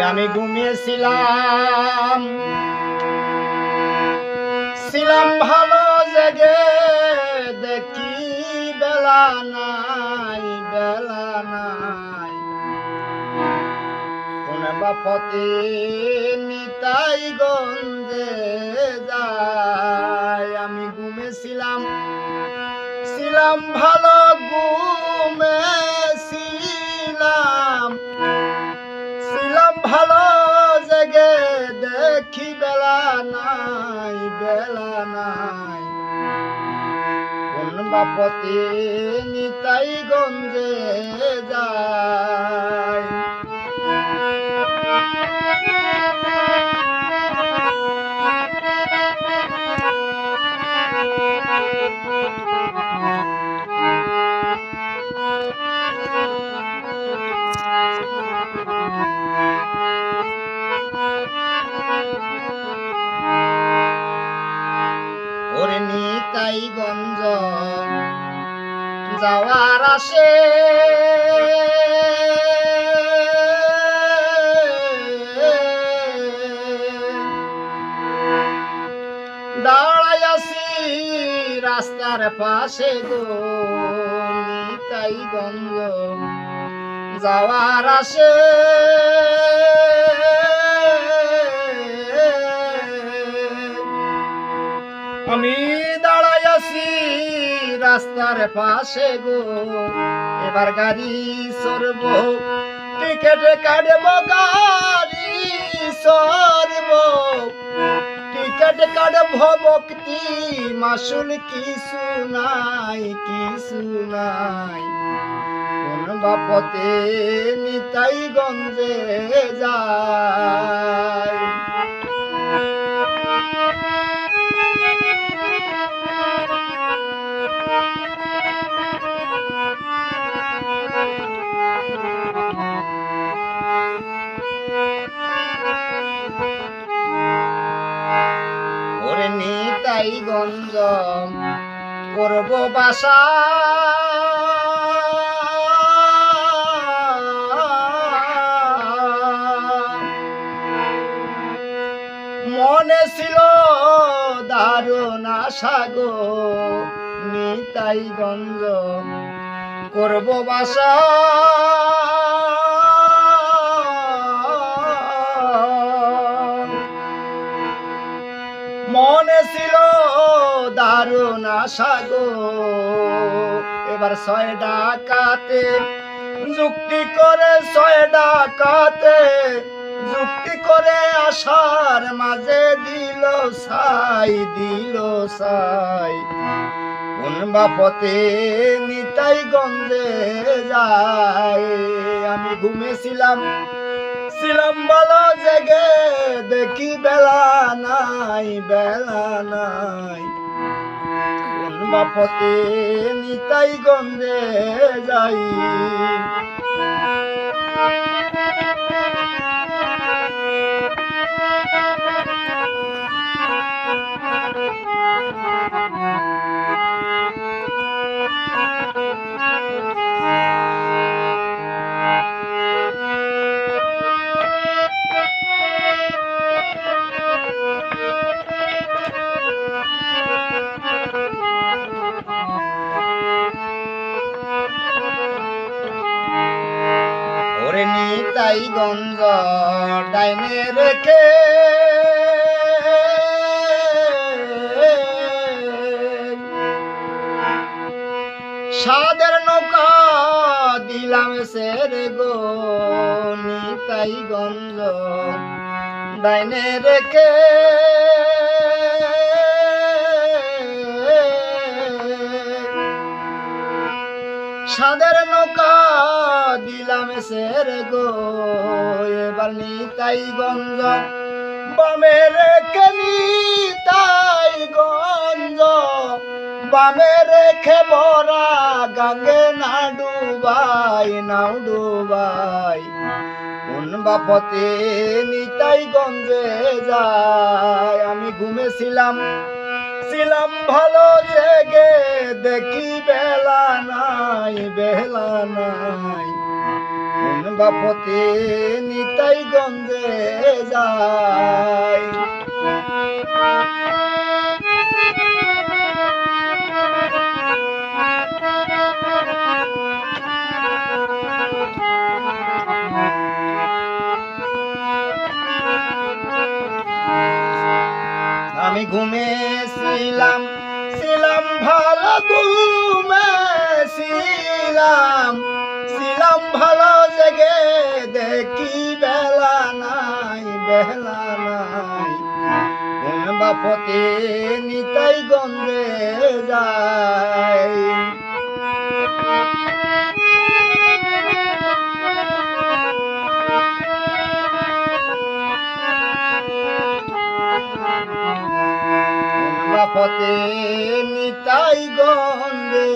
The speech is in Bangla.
আমি ঘুমিয়েছিলাম ভালো জেগে দেখি বেলা নাই কোন বাপতি নিতাই গঞ্জে যায় আমি ঘুমিয়েছিলাম ভালো ঘুমিয়েছিলাম ভালো জেগে দেখি বেলা নাই কোন বাপতি নিতাই গঞ্জে যায় ওরে নিতাই গঞ্জ যাওয়ার আসে দাঁড়াই আছি রাস্তার পাশে গো নিতাই গঞ্জ যাওয়ার আসে আমি দাঁড়াই আছি রাস্তার পাশে গো এবার গাড়ি সরব টিকেট কাটব গাড়ি সরব টিকেট কাটব ভক্তি মাসুল কিছু নাই কোন বাপতে নিতাই গঞ্জে যায় ওরে নিতাই গঞ্জ করব বাসা মনে ছিল দারুণ আশা গো নিতাই গঞ্জ করব বাসা মনে ছিল দারুণ আশা গো এবার 6 ডাকাতে যুক্তি করে 6 ডাকাতে যুক্তি করে আশার মাঝে দিল সাই কোন বাপতে নিতাই গঞ্জে যায় আমি ঘুমিয়েছিলাম ভালো জেগে দেখি বেলা নাই কোন বাপতে নিতাই গঞ্জে যাই ওরে নিতাই গঞ্জ ডাইনে রেখে সাদের নৌকা দিলাম সেরে গো নিতাই গঞ্জ ডাইনে রেখে সাদের নৌকা দিলাম সের গো এবার নিতাই গঞ্জ বামে রেখে নিতাই গঞ্জ বামে রেখে বরা গাঙ্গে নাও ডুবাই কোন বাপতে নিতাই গঞ্জে যায় আমি ঘুমেছিলাম ভালো জেগে দেখি বেলা নাই কোন বাপতে নিতাই গঞ্জে যায়। আমি ঘুমেছিলাম ছিলাম ভালো ঘুমেছিলাম ছিলাম ভালো জেগে দেখি বেলা নাই বেলা নাই কোন বাপতে নিতাই গঞ্জে যায়। বাপতে নিতাই গঞ্জে